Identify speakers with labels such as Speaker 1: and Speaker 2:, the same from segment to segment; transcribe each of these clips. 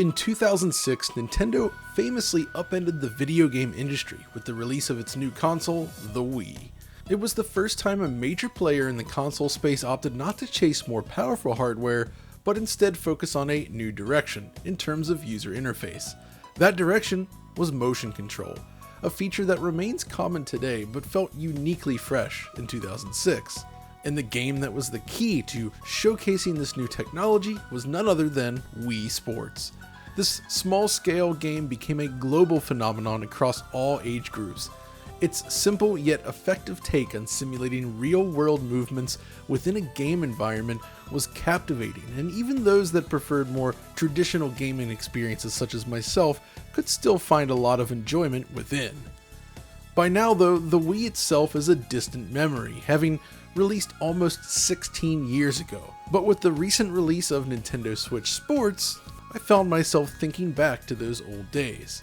Speaker 1: In 2006, Nintendo famously upended the video game industry with the release of its new console, the Wii. It was the first time a major player in the console space opted not to chase more powerful hardware, but instead focus on a new direction in terms of user interface. That direction was motion control, a feature that remains common today but felt uniquely fresh in 2006. And the game that was the key to showcasing this new technology was none other than Wii Sports. This small-scale game became a global phenomenon across all age groups. Its simple yet effective take on simulating real-world movements within a game environment was captivating, and even those that preferred more traditional gaming experiences such as myself could still find a lot of enjoyment within. By now though, the Wii itself is a distant memory, having released almost 16 years ago. But with the recent release of Nintendo Switch Sports, I found myself thinking back to those old days.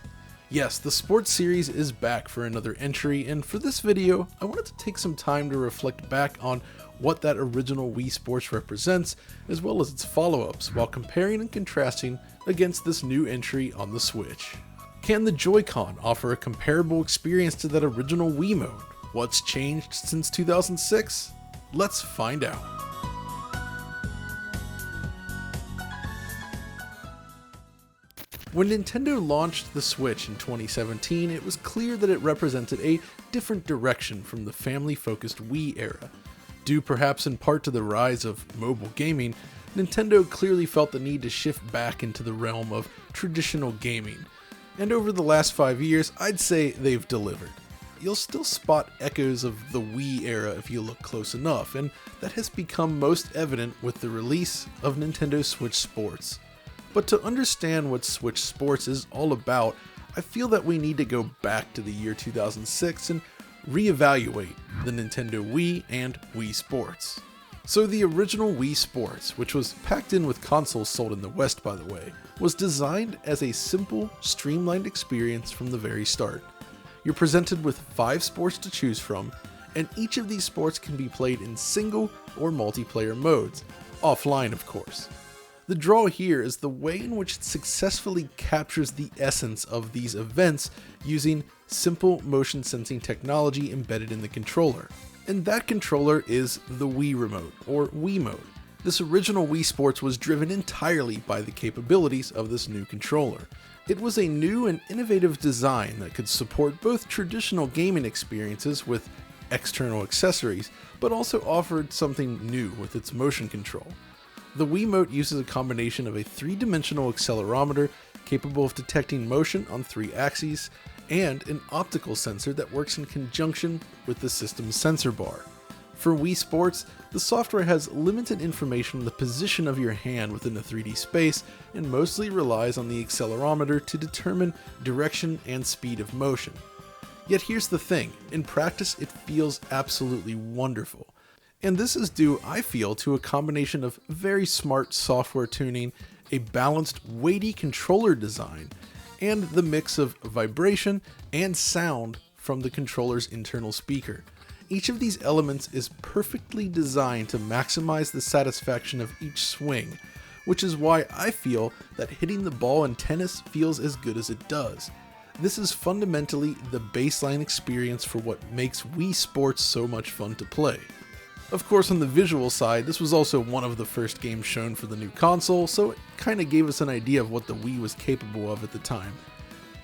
Speaker 1: Yes, the Sports series is back for another entry, and for this video, I wanted to take some time to reflect back on what that original Wii Sports represents, as well as its follow-ups, while comparing and contrasting against this new entry on the Switch. Can the Joy-Con offer a comparable experience to that original Wii mode? What's changed since 2006? Let's find out. When Nintendo launched the Switch in 2017, it was clear that it represented a different direction from the family-focused Wii era. Due perhaps in part to the rise of mobile gaming, Nintendo clearly felt the need to shift back into the realm of traditional gaming. And over the last 5 years, I'd say they've delivered. You'll still spot echoes of the Wii era if you look close enough, and that has become most evident with the release of Nintendo Switch Sports. But to understand what Switch Sports is all about, I feel that we need to go back to the year 2006 and reevaluate the Nintendo Wii and Wii Sports. So the original Wii Sports, which was packed in with consoles sold in the West by the way, was designed as a simple, streamlined experience from the very start. You're presented with 5 sports to choose from, and each of these sports can be played in single or multiplayer modes, offline of course. The draw here is the way in which it successfully captures the essence of these events using simple motion sensing technology embedded in the controller. And that controller is the Wii Remote, or Wii Mode. This original Wii Sports was driven entirely by the capabilities of this new controller. It was a new and innovative design that could support both traditional gaming experiences with external accessories, but also offered something new with its motion control. The Wiimote uses a combination of a 3-dimensional accelerometer capable of detecting motion on 3 axes, and an optical sensor that works in conjunction with the system's sensor bar. For Wii Sports, the software has limited information on the position of your hand within a 3D space and mostly relies on the accelerometer to determine direction and speed of motion. Yet here's the thing, in practice it feels absolutely wonderful. And this is due, I feel, to a combination of very smart software tuning, a balanced, weighty controller design, and the mix of vibration and sound from the controller's internal speaker. Each of these elements is perfectly designed to maximize the satisfaction of each swing, which is why I feel that hitting the ball in tennis feels as good as it does. This is fundamentally the baseline experience for what makes Wii Sports so much fun to play. Of course, on the visual side, this was also one of the first games shown for the new console, so it kinda gave us an idea of what the Wii was capable of at the time.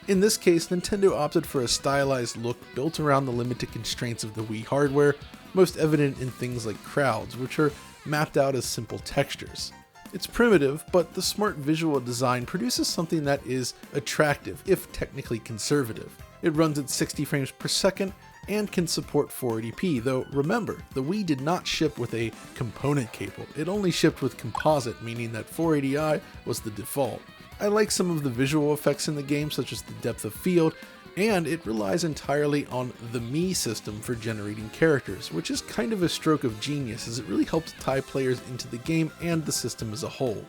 Speaker 1: In this case, Nintendo opted for a stylized look built around the limited constraints of the Wii hardware, most evident in things like crowds, which are mapped out as simple textures. It's primitive, but the smart visual design produces something that is attractive, if technically conservative. It runs at 60 frames per second, and can support 480p, though remember, the Wii did not ship with a component cable, it only shipped with composite, meaning that 480i was the default. I like some of the visual effects in the game, such as the depth of field, and it relies entirely on the Mii system for generating characters, which is kind of a stroke of genius as it really helps tie players into the game and the system as a whole.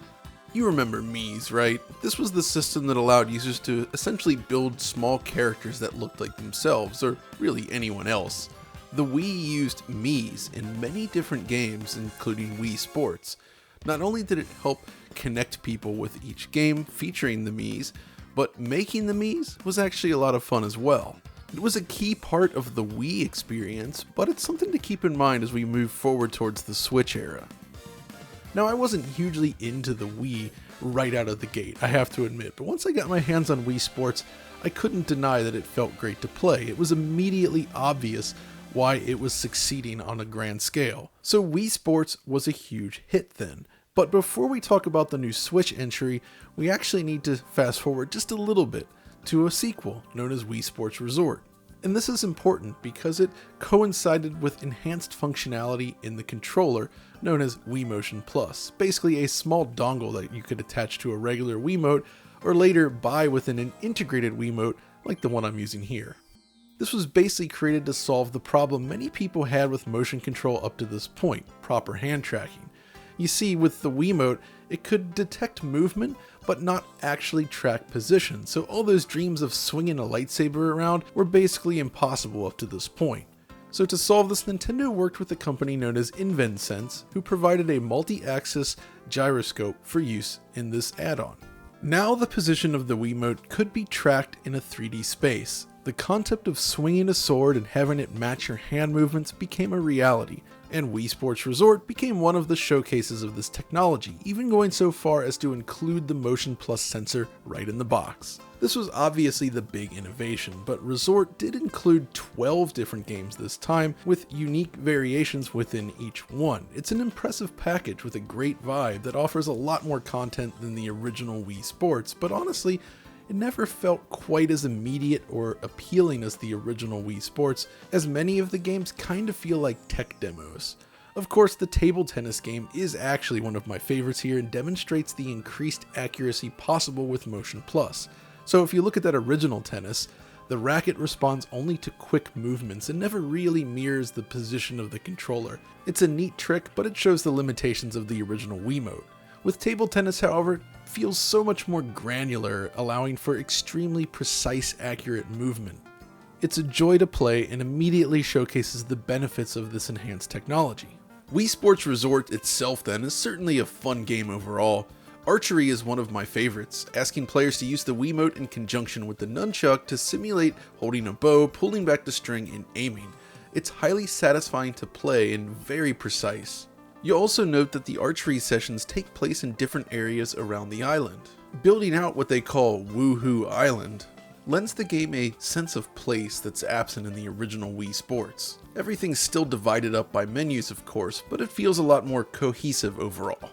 Speaker 1: You remember Mii's, right? This was the system that allowed users to essentially build small characters that looked like themselves, or really anyone else. The Wii used Mii's in many different games, including Wii Sports. Not only did it help connect people with each game featuring the Miis, but making the Miis was actually a lot of fun as well. It was a key part of the Wii experience, but it's something to keep in mind as we move forward towards the Switch era. Now, I wasn't hugely into the Wii right out of the gate, I have to admit, but once I got my hands on Wii Sports, I couldn't deny that it felt great to play. It was immediately obvious why it was succeeding on a grand scale. So Wii Sports was a huge hit then. But before we talk about the new Switch entry, we actually need to fast forward just a little bit to a sequel known as Wii Sports Resort. And this is important because it coincided with enhanced functionality in the controller known as Wii Motion Plus, basically a small dongle that you could attach to a regular Wiimote or later buy within an integrated Wiimote like the one I'm using here. This was basically created to solve the problem many people had with motion control up to this point, proper hand tracking. You see, with the Wiimote, it could detect movement, but not actually track position, so all those dreams of swinging a lightsaber around were basically impossible up to this point. So to solve this, Nintendo worked with a company known as InvenSense, who provided a multi-axis gyroscope for use in this add-on. Now the position of the Wiimote could be tracked in a 3D space. The concept of swinging a sword and having it match your hand movements became a reality, and Wii Sports Resort became one of the showcases of this technology, even going so far as to include the Motion Plus sensor right in the box. This was obviously the big innovation, but Resort did include 12 different games this time, with unique variations within each one. It's an impressive package with a great vibe that offers a lot more content than the original Wii Sports, but honestly, it never felt quite as immediate or appealing as the original Wii Sports, as many of the games kind of feel like tech demos. Of course, the table tennis game is actually one of my favorites here and demonstrates the increased accuracy possible with Motion Plus. So if you look at that original tennis, the racket responds only to quick movements and never really mirrors the position of the controller. It's a neat trick, but it shows the limitations of the original Wiimote. With table tennis, however, feels so much more granular, allowing for extremely precise, accurate movement. It's a joy to play and immediately showcases the benefits of this enhanced technology. Wii Sports Resort itself then is certainly a fun game overall. Archery is one of my favorites, asking players to use the Wiimote in conjunction with the nunchuck to simulate holding a bow, pulling back the string, and aiming. It's highly satisfying to play and very precise. You'll also note that the archery sessions take place in different areas around the island. Building out what they call Woohoo Island lends the game a sense of place that's absent in the original Wii Sports. Everything's still divided up by menus, of course, but it feels a lot more cohesive overall.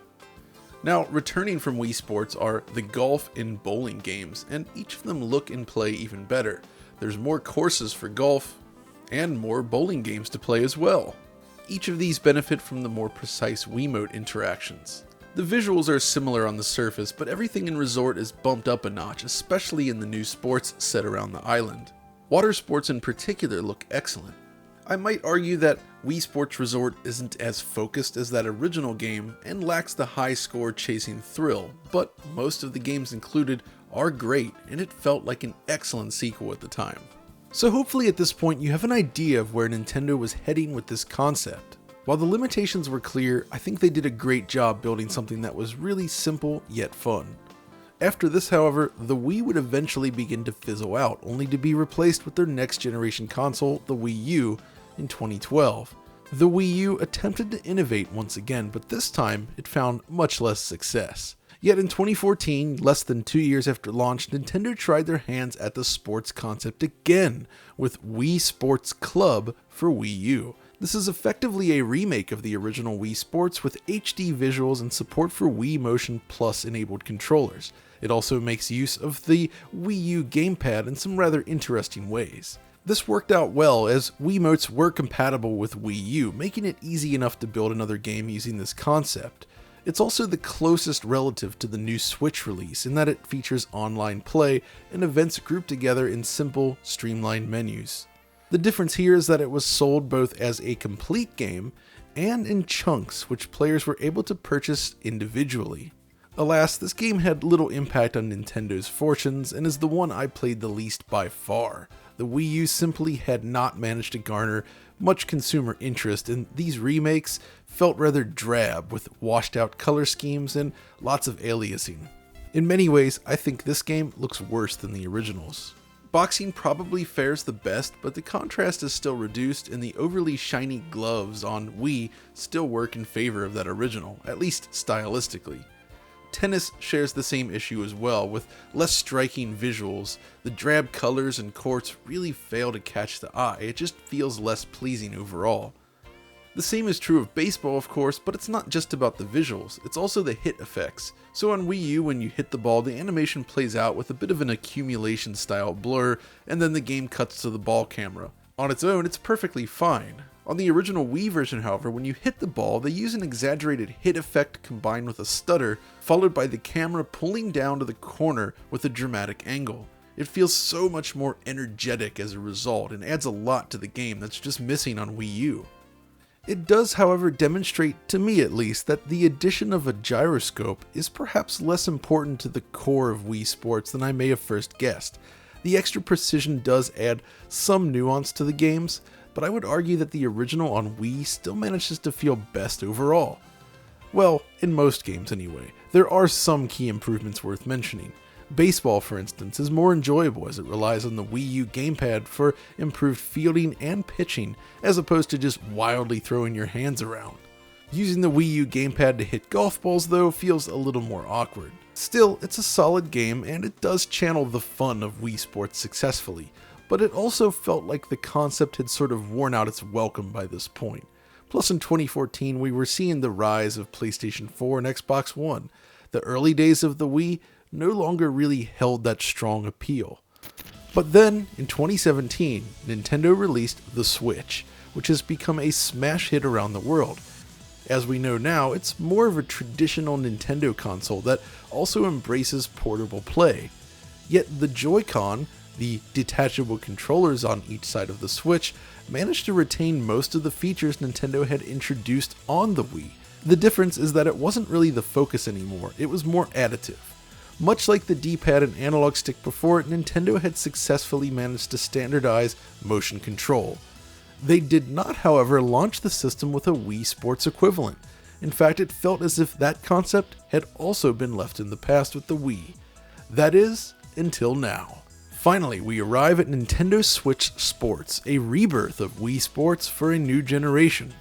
Speaker 1: Now, returning from Wii Sports are the golf and bowling games, and each of them look and play even better. There's more courses for golf, and more bowling games to play as well. Each of these benefit from the more precise Wiimote interactions. The visuals are similar on the surface, but everything in Resort is bumped up a notch, especially in the new sports set around the island. Water sports in particular look excellent. I might argue that Wii Sports Resort isn't as focused as that original game and lacks the high score chasing thrill, but most of the games included are great and it felt like an excellent sequel at the time. So hopefully at this point you have an idea of where Nintendo was heading with this concept. While the limitations were clear, I think they did a great job building something that was really simple yet fun. After this, however, the Wii would eventually begin to fizzle out, only to be replaced with their next generation console, the Wii U, in 2012. The Wii U attempted to innovate once again, but this time it found much less success. Yet in 2014, less than 2 years after launch, Nintendo tried their hands at the sports concept again with Wii Sports Club for Wii U. This is effectively a remake of the original Wii Sports with HD visuals and support for Wii Motion Plus enabled controllers. It also makes use of the Wii U gamepad in some rather interesting ways. This worked out well as Wiimotes were compatible with Wii U, making it easy enough to build another game using this concept. It's also the closest relative to the new Switch release in that it features online play and events grouped together in simple, streamlined menus. The difference here is that it was sold both as a complete game and in chunks, which players were able to purchase individually. Alas, this game had little impact on Nintendo's fortunes and is the one I played the least by far. the Wii U simply had not managed to garner much consumer interest, and these remakes felt rather drab with washed out color schemes and lots of aliasing. In many ways, I think this game looks worse than the originals. Boxing probably fares the best, but the contrast is still reduced and the overly shiny gloves on Wii still work in favor of that original, at least stylistically. Tennis shares the same issue as well, with less striking visuals. The drab colors and courts really fail to catch the eye, it just feels less pleasing overall. The same is true of baseball, of course, but it's not just about the visuals, it's also the hit effects. So on Wii U, when you hit the ball, the animation plays out with a bit of an accumulation style blur, and then the game cuts to the ball camera. On its own, it's perfectly fine. On the original Wii version, however, when you hit the ball, they use an exaggerated hit effect combined with a stutter, followed by the camera pulling down to the corner with a dramatic angle. It feels so much more energetic as a result, and adds a lot to the game that's just missing on Wii U. It does, however, demonstrate, to me at least, that the addition of a gyroscope is perhaps less important to the core of Wii Sports than I may have first guessed. The extra precision does add some nuance to the games, but I would argue that the original on Wii still manages to feel best overall. Well, in most games anyway. There are some key improvements worth mentioning. Baseball, for instance, is more enjoyable as it relies on the Wii U gamepad for improved fielding and pitching, as opposed to just wildly throwing your hands around. Using the Wii U gamepad to hit golf balls, though, feels a little more awkward. Still, it's a solid game, and it does channel the fun of Wii Sports successfully, but it also felt like the concept had sort of worn out its welcome by this point. Plus, in 2014, we were seeing the rise of PlayStation 4 and Xbox One. The early days of the Wii no longer really held that strong appeal. But then, in 2017, Nintendo released the Switch, which has become a smash hit around the world. As we know now, it's more of a traditional Nintendo console that also embraces portable play. Yet the Joy-Con, the detachable controllers on each side of the Switch, managed to retain most of the features Nintendo had introduced on the Wii. The difference is that it wasn't really the focus anymore, it was more additive. Much like the D-pad and analog stick before it, Nintendo had successfully managed to standardize motion control. They did not, however, launch the system with a Wii Sports equivalent. In fact, it felt as if that concept had also been left in the past with the Wii. That is, until now. Finally, we arrive at Nintendo Switch Sports, a rebirth of Wii Sports for a new generation.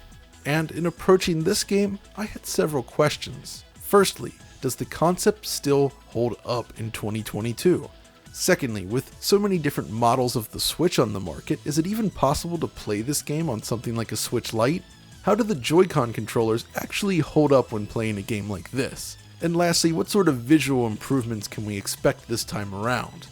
Speaker 1: And in approaching this game, I had several questions. Firstly, does the concept still hold up in 2022? Secondly, with so many different models of the Switch on the market, is it even possible to play this game on something like a Switch Lite? How do the Joy-Con controllers actually hold up when playing a game like this? And lastly, what sort of visual improvements can we expect this time around?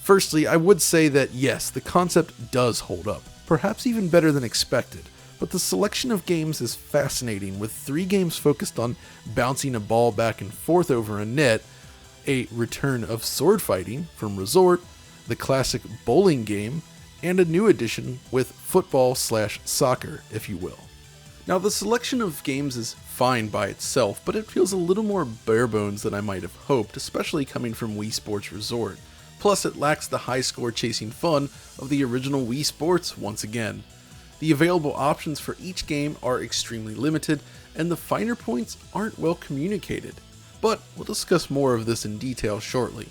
Speaker 1: Firstly, I would say that yes, the concept does hold up, perhaps even better than expected. But the selection of games is fascinating, with 3 games focused on bouncing a ball back and forth over a net, a return of sword fighting from Resort, the classic bowling game, and a new addition with football/soccer, if you will. Now, the selection of games is fine by itself, but it feels a little more bare bones than I might have hoped, especially coming from Wii Sports Resort. Plus, it lacks the high score chasing fun of the original Wii Sports once again. The available options for each game are extremely limited, and the finer points aren't well communicated. But we'll discuss more of this in detail shortly.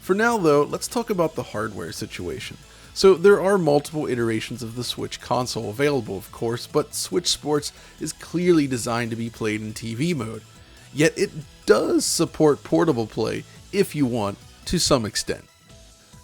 Speaker 1: For now though, let's talk about the hardware situation. So there are multiple iterations of the Switch console available, of course, but Switch Sports is clearly designed to be played in TV mode. Yet it does support portable play, if you want, to some extent.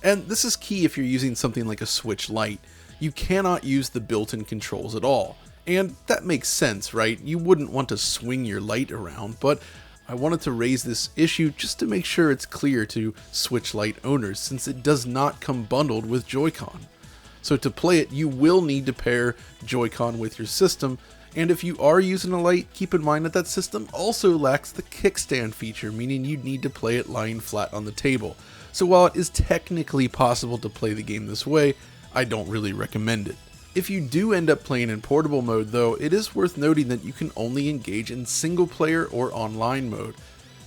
Speaker 1: And this is key if you're using something like a Switch Lite. You cannot use the built-in controls at all. And that makes sense, right? You wouldn't want to swing your Lite around, but I wanted to raise this issue just to make sure it's clear to Switch Lite owners, since it does not come bundled with Joy-Con. So to play it, you will need to pair Joy-Con with your system, and if you are using a Lite, keep in mind that that system also lacks the kickstand feature, meaning you'd need to play it lying flat on the table. So while it is technically possible to play the game this way, I don't really recommend it. If you do end up playing in portable mode though, it is worth noting that you can only engage in single player or online mode.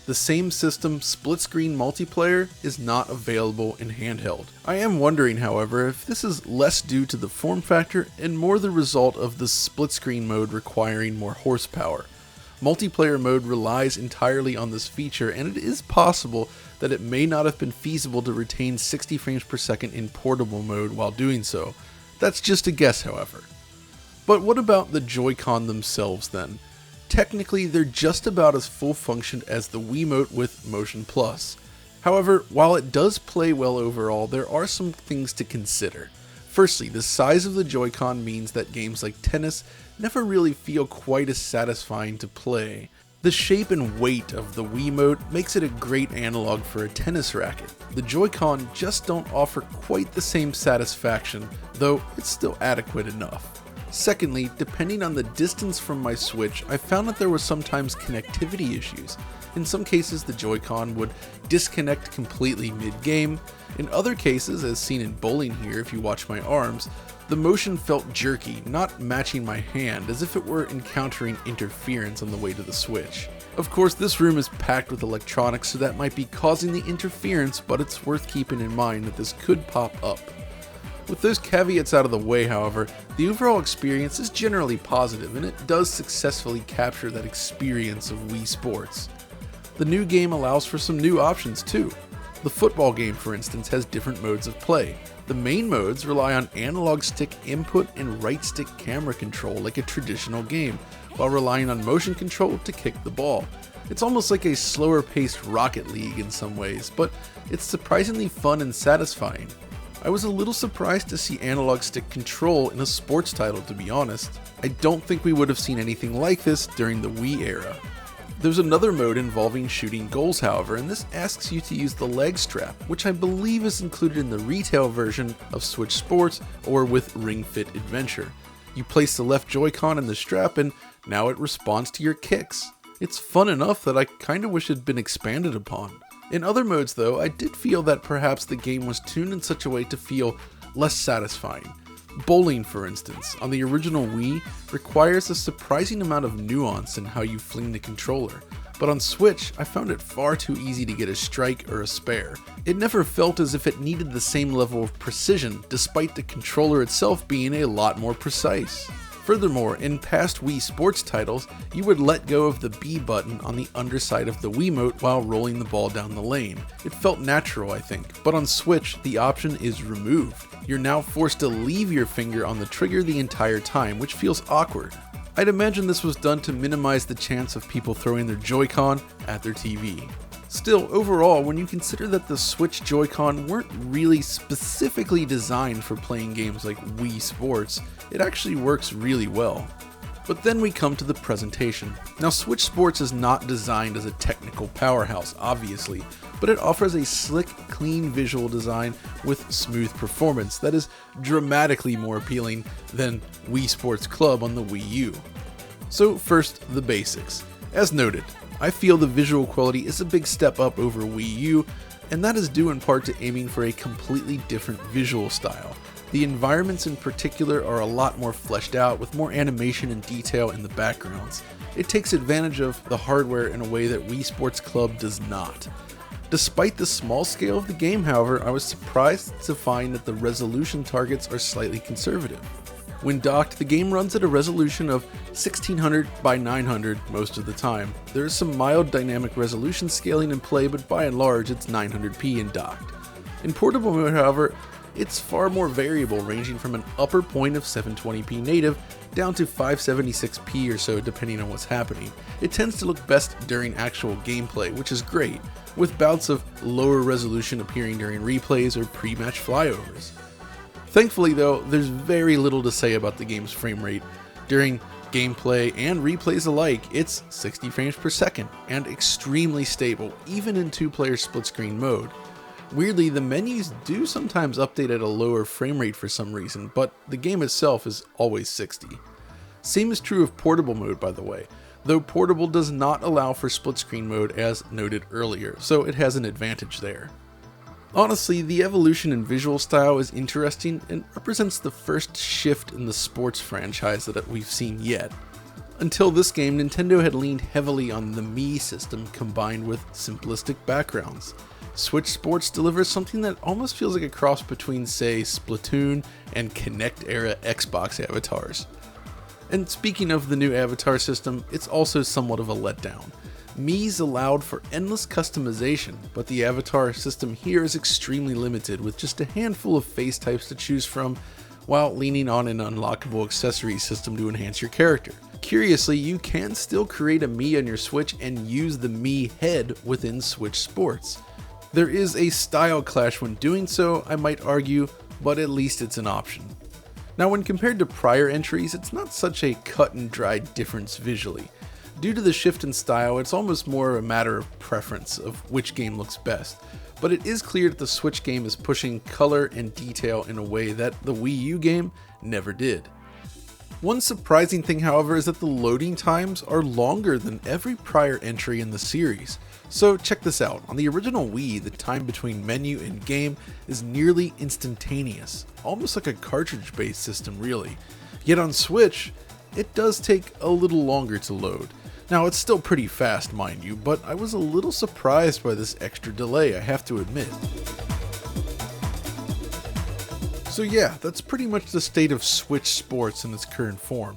Speaker 1: The same system, split-screen multiplayer, is not available in handheld. I am wondering, however, if this is less due to the form factor and more the result of the split-screen mode requiring more horsepower. Multiplayer mode relies entirely on this feature, and it is possible that it may not have been feasible to retain 60 frames per second in portable mode while doing so. That's just a guess, however. But what about the Joy-Con themselves then? Technically, they're just about as full-functioned as the Wiimote with Motion Plus. However, while it does play well overall, there are some things to consider. Firstly, the size of the Joy-Con means that games like tennis never really feel quite as satisfying to play. The shape and weight of the Wiimote makes it a great analog for a tennis racket. The Joy-Con just don't offer quite the same satisfaction, though it's still adequate enough. Secondly, depending on the distance from my Switch, I found that there were sometimes connectivity issues. In some cases, the Joy-Con would disconnect completely mid-game. In other cases, as seen in bowling here if you watch my arms, the motion felt jerky, not matching my hand, as if it were encountering interference on the way to the Switch. Of course, this room is packed with electronics, so that might be causing the interference, but it's worth keeping in mind that this could pop up. With those caveats out of the way, however, the overall experience is generally positive, and it does successfully capture that experience of Wii Sports. The new game allows for some new options too. The football game, for instance, has different modes of play. The main modes rely on analog stick input and right stick camera control like a traditional game, while relying on motion control to kick the ball. It's almost like a slower paced Rocket League in some ways, but it's surprisingly fun and satisfying. I was a little surprised to see analog stick control in a sports title, to be honest. I don't think we would have seen anything like this during the Wii era. There's another mode involving shooting goals, however, and this asks you to use the leg strap, which I believe is included in the retail version of Switch Sports or with Ring Fit Adventure. You place the left Joy-Con in the strap and now it responds to your kicks. It's fun enough that I kinda wish it had been expanded upon. In other modes though, I did feel that perhaps the game was tuned in such a way to feel less satisfying. Bowling, for instance, on the original Wii, requires a surprising amount of nuance in how you fling the controller, but on Switch, I found it far too easy to get a strike or a spare. It never felt as if it needed the same level of precision, despite the controller itself being a lot more precise. Furthermore, in past Wii Sports titles, you would let go of the B button on the underside of the Wiimote while rolling the ball down the lane. It felt natural, I think, but on Switch, the option is removed. You're now forced to leave your finger on the trigger the entire time, which feels awkward. I'd imagine this was done to minimize the chance of people throwing their Joy-Con at their TV. Still, overall, when you consider that the Switch Joy-Con weren't really specifically designed for playing games like Wii Sports, it actually works really well. But then we come to the presentation. Now, Switch Sports is not designed as a technical powerhouse, obviously, but it offers a slick, clean visual design with smooth performance that is dramatically more appealing than Wii Sports Club on the Wii U. So first, the basics. As noted, I feel the visual quality is a big step up over Wii U, and that is due in part to aiming for a completely different visual style. The environments in particular are a lot more fleshed out with more animation and detail in the backgrounds. It takes advantage of the hardware in a way that Wii Sports Club does not. Despite the small scale of the game, however, I was surprised to find that the resolution targets are slightly conservative. When docked, the game runs at a resolution of 1600 by 900 most of the time. There is some mild dynamic resolution scaling in play, but by and large it's 900p in docked. In portable mode, however, it's far more variable, ranging from an upper point of 720p native down to 576p or so depending on what's happening. It tends to look best during actual gameplay, which is great, with bouts of lower resolution appearing during replays or pre-match flyovers. Thankfully though, there's very little to say about the game's frame rate. During gameplay and replays alike, it's 60 frames per second and extremely stable, even in two-player split-screen mode. Weirdly, the menus do sometimes update at a lower frame rate for some reason, but the game itself is always 60. Same is true of portable mode, by the way, though portable does not allow for split-screen mode as noted earlier, so it has an advantage there. Honestly, the evolution in visual style is interesting and represents the first shift in the sports franchise that we've seen yet. Until this game, Nintendo had leaned heavily on the Mii system combined with simplistic backgrounds. Switch Sports delivers something that almost feels like a cross between, say, Splatoon and Kinect-era Xbox avatars. And speaking of the new avatar system, it's also somewhat of a letdown. Mii's allowed for endless customization, but the avatar system here is extremely limited with just a handful of face types to choose from, while leaning on an unlockable accessory system to enhance your character. Curiously, you can still create a Mii on your Switch and use the Mii head within Switch Sports. There is a style clash when doing so, I might argue, but at least it's an option. Now, when compared to prior entries, it's not such a cut and dried difference visually. Due to the shift in style, it's almost more a matter of preference of which game looks best, but it is clear that the Switch game is pushing color and detail in a way that the Wii U game never did. One surprising thing, however, is that the loading times are longer than every prior entry in the series. So check this out, on the original Wii, the time between menu and game is nearly instantaneous, almost like a cartridge-based system really. Yet on Switch, it does take a little longer to load. Now it's still pretty fast, mind you, but I was a little surprised by this extra delay, I have to admit. So yeah, that's pretty much the state of Switch Sports in its current form.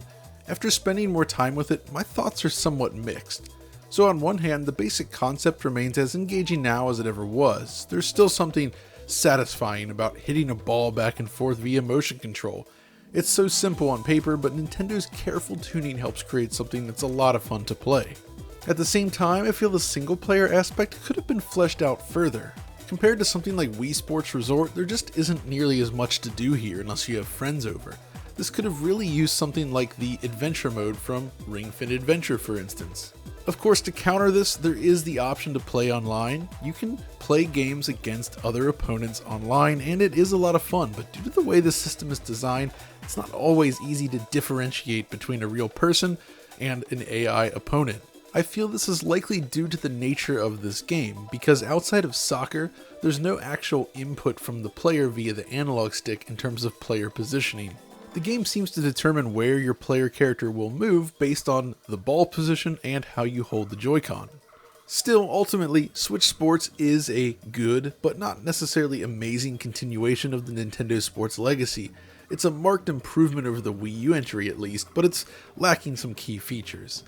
Speaker 1: After spending more time with it, my thoughts are somewhat mixed. So on one hand, the basic concept remains as engaging now as it ever was. There's still something satisfying about hitting a ball back and forth via motion control. It's so simple on paper, but Nintendo's careful tuning helps create something that's a lot of fun to play. At the same time, I feel the single player aspect could have been fleshed out further. Compared to something like Wii Sports Resort, there just isn't nearly as much to do here unless you have friends over. This could have really used something like the adventure mode from Ring Fit Adventure, for instance. Of course, to counter this, there is the option to play online. You can play games against other opponents online, and it is a lot of fun, but due to the way the system is designed, it's not always easy to differentiate between a real person and an AI opponent. I feel this is likely due to the nature of this game, because outside of soccer, there's no actual input from the player via the analog stick in terms of player positioning. The game seems to determine where your player character will move based on the ball position and how you hold the Joy-Con. Still, ultimately, Switch Sports is a good, but not necessarily amazing continuation of the Nintendo Sports legacy. It's a marked improvement over the Wii U entry at least, but it's lacking some key features.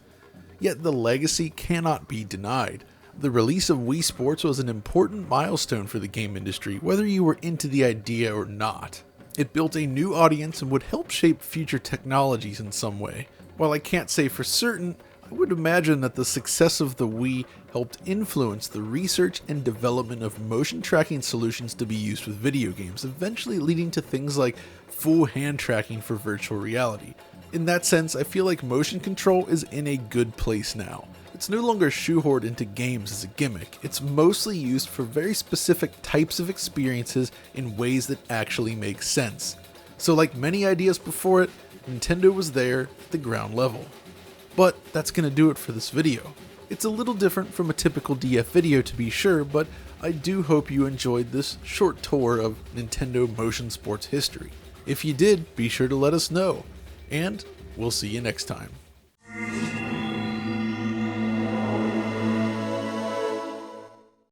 Speaker 1: Yet the legacy cannot be denied. The release of Wii Sports was an important milestone for the game industry, whether you were into the idea or not. It built a new audience and would help shape future technologies in some way. While I can't say for certain, I would imagine that the success of the Wii helped influence the research and development of motion tracking solutions to be used with video games, eventually leading to things like full hand tracking for virtual reality. In that sense, I feel like motion control is in a good place now. It's no longer shoehorned into games as a gimmick. It's mostly used for very specific types of experiences in ways that actually make sense. So like many ideas before it, Nintendo was there at the ground level. But that's gonna do it for this video. It's a little different from a typical DF video to be sure, but I do hope you enjoyed this short tour of Nintendo Motion Sports history. If you did, be sure to let us know, and we'll see you next time.